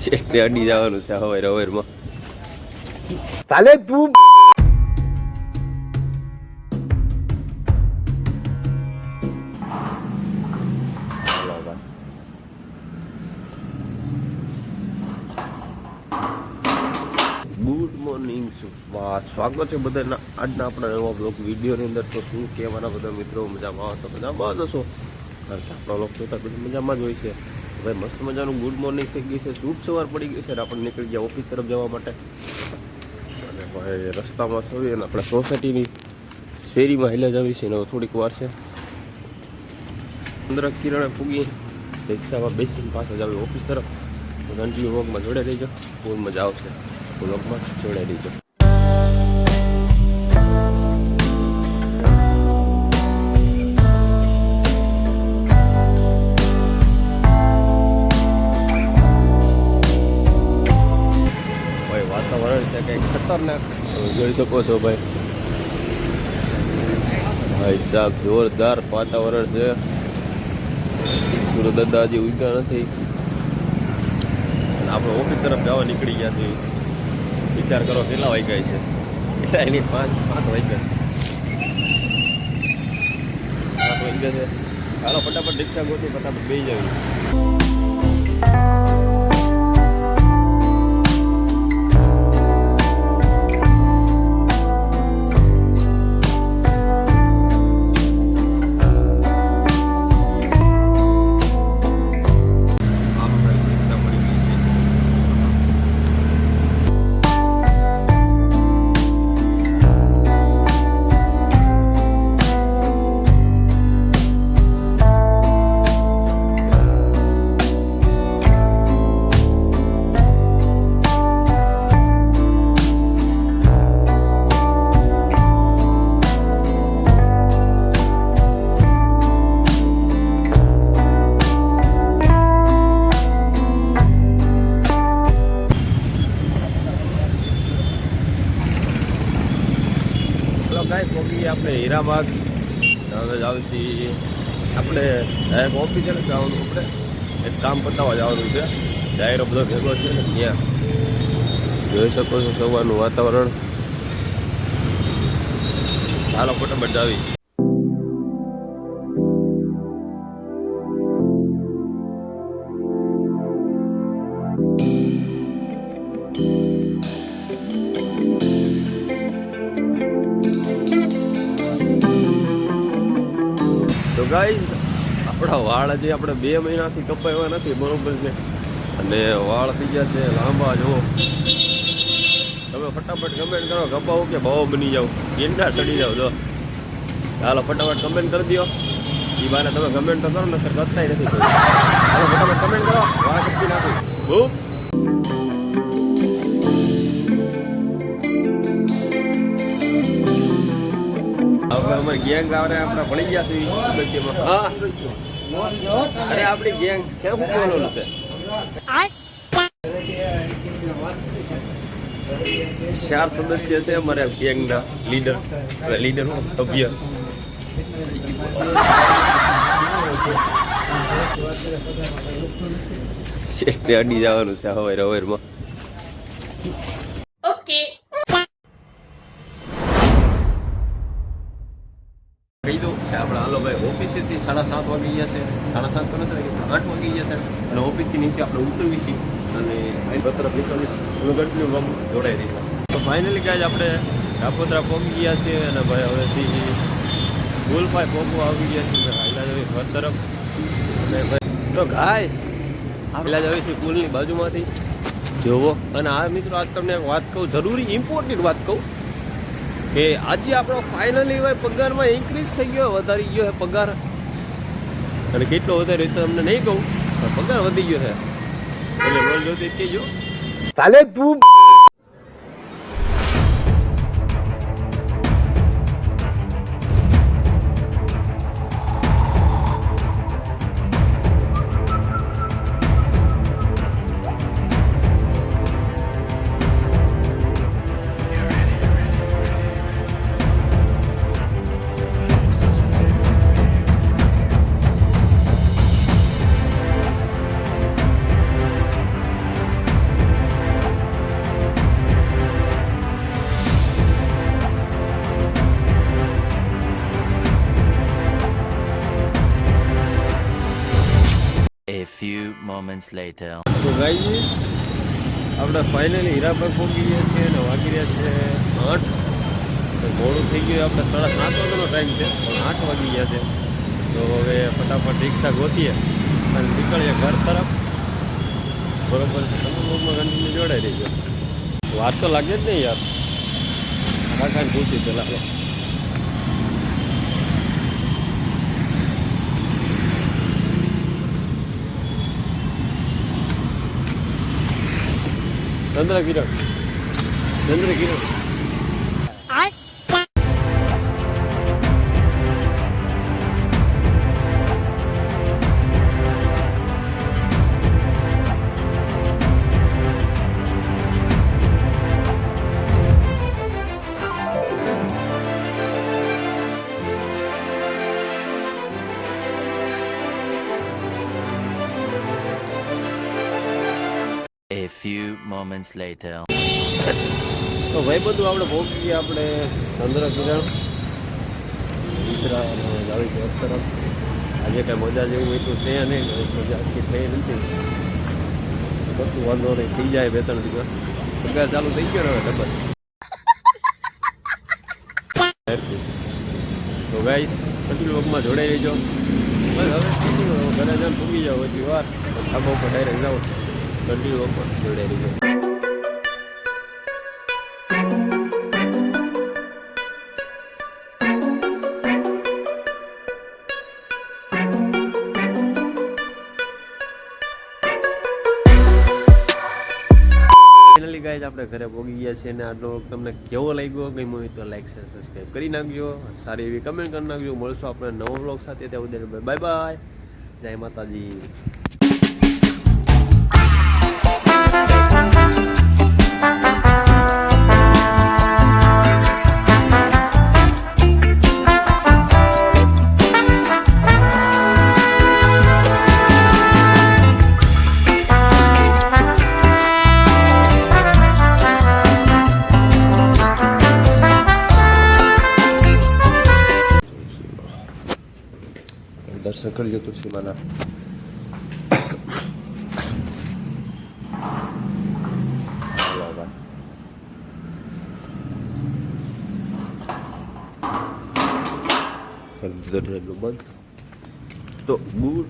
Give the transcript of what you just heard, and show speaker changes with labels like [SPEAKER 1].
[SPEAKER 1] શેઠને અડી જવાનું છે હવાર હવારમાં.
[SPEAKER 2] ચાલે તું
[SPEAKER 1] ગુડ મોર્નિંગ સ્વાગત છે બધાના આજના આપણા નવા બ્લોગ વિડીયોની અંદર. તો શું કહેવાના બધા મિત્રો, મજામાં આવો તો મજામાં જ હશો. કારણ કે આપણો બ્લોગ જોતા બધા મજામાં જ હોય છે. ભાઈ મસ્ત મજાનું ગુડ મોર્નિંગ થઈ ગઈ છે, શુભ સવાર પડી ગઈ છે. આપણે નીકળી ગયા ઓફિસ તરફ જવા માટે. અને ભાઈ રસ્તામાં જોઈએ અને આપણા સોસાયટીની શેરીમાં હેલા જ આવી છે ને હવે થોડીક વાર છે. 15 કિરણે પૂગી રિક્ષામાં બેસીને પાછા જ આવી ઓફિસ તરફ. કન્ટિન્યુ વ્લોગમાં જોડે રહીજો, બહુ મજા આવશે. વ્લોગમાં જોડાઈ દીજો. ભાઈ વાતાવરણ છે કંઈક ખતરનાક જોઈ શકો છો ભાઈ. ભાઈ સાહેબ જોરદાર વાતાવરણ છે. સુરત દાદા હજી ઉગ્યા નથી અને આપણે ઓફિસ તરફ જવા નીકળી ગયા છીએ. વિચાર કરો કેટલા વાગ્યા છે, એટલા એની 5 વાગ્યા છે. ચાલો ફટાફટ રિક્ષા ગોતી ફટાફટ બેસી જાવી. આપણે હીરાબાગ હવે જ આવતી. આપણે ડાયરેક્ટ ઓફિસે જવાનું, આપણે એક કામ પતાવવા જવાનું છે. ડાયરો બધો ભેગો છે ને ત્યાં જોઈ શકો છો સવારનું વાતાવરણ. ચાલો ફટાફટ જાવી. તો ગાઈઝ આપણા વાળ હજી આપણે 2 મહિનાથી કપાવ્યા નથી, બરોબર છે. અને વાળ થઈ ગયા છે લાંબા. જુઓ તમે ફટાફટ કમેન્ટ કરો, કપાવો કે બહુ બની જાવ, ગેંડા ચડી જાવ. જો ચાલો ફટાફટ કમેન્ટ કરી દો. એ બાને તમે કમેન્ટ તો કરો ને સર, કરતા નથી. ચાલો ફટાફટ કમેન્ટ કરો, વાળ કપી નાખું બહુ. હવે અમારી ગેંગ આવે આપણે ભણી ગયા છે સદસ્યમાં. હા અરે આપણી ગેંગ કેમ બોલવાનું છે? 4 સદસ્ય છે અમારે ગેંગના લીડર. સભ્ય શેઠને અડી જવાનું છે હવાર હવારમાં. કહી દઉં કે આપણે હાલો ભાઈ ઓફિસેથી 7:30 વાગી ગયા છે. 7:30 તો નથી, 8 વાગી ગયા છે. અને ઓફિસથી નીચે આપણે ઉતરવી છીએ અને અહીં તરફ નીકળી કન્ટિન્યુ કામ જોડાઈ રહી. તો ફાઇનલી કાંઈ આપણે કાપોદ્રા પહોંચી ગયા છીએ. અને ભાઈ હવેથી ગુલભાઈ પહોંચવા આવી ગયા છીએ હાઈલા જવી ઘર તરફ. અને ભાઈ તો ગાય હાઈલા જવી છીએ પુલની બાજુમાંથી જોવો. અને આ મિત્રો આજ તમને એક વાત કહું, જરૂરી ઇમ્પોર્ટન્ટ વાત કહું કે આજે આપણો ફાઇનલી ભાઈ પગારમાં ઇન્ક્રીઝ થઈ ગયો, વધારી ગયો છે પગાર. અને કેટલો વધારે તો તમને નહીં કહું, પણ પગાર વધી ગયો છે. એટલે રોજ જોતી કહેજો.
[SPEAKER 2] ચાલે તું
[SPEAKER 3] few moments later.
[SPEAKER 1] તો ગાઈસ આપણે ફાઇનલી હીરાબાગ પહોંચી ગયા છીએ અને વાગી રહ્યા છે 8. તો મોડું થઈ ગયું, આપણે 7:30 વાગ્યાનો ટાઈમ છે પણ 8 વાગી ગયા છે. તો હવે ફટાફટ રિક્ષા ગોતીએ અને નીકળીએ ઘર તરફ. બરોબર છે, તમે લોગમાં કન્ટિન્યુ જોડાઈ રહીજો. વાર તો લાગે જ નહીં યાર. કાકાને પૂછી પેલા ચંદ્રકિરણ
[SPEAKER 3] A few moments later.
[SPEAKER 1] તો ભાઈ બધું આપણે પહોંચી ગયા આપણે ચંદ્રકિરણ આવી ઘર તરફ. આજે કાંઈ મજા જેવું હોય તો છે નહીં, મજા આખી થઈ નથી. કશું વાંધો નહીં, થઈ જાય 2-3 દિવસ. પગાર ચાલુ થઈ ગયો ને હવે ડબલ. તો ગાઈસ કન્ટિન્યુ વર્કમાં જોડાઈ રહેજો. બસ હવે ઘરે જઈને પૂગી જાઓ, હજી વાર ધાબા ઉપર ડાયરેક્ટ જાઓ. કન્ટિન્યુ વર્કમાં જોડાઈ રહેજો. ફાઇનલી ગાઈસ આપણે ઘરે પહોંચી ગયા છીએ અને આજનો વ્લોગ તમને કેવો લાગ્યો, ગમ્યો હોય તો લાઈક શેર સબસ્ક્રાઈબ કરી નાખજો. સારી એવી કમેન્ટ કરી નાખજો. મળશું આપણે નવો વ્લોગ સાથે. ત્યાં સુધી બાય બાય, જય માતાજી. દર્શન કરજો તુલસીમાના. બંધ તો ગુડ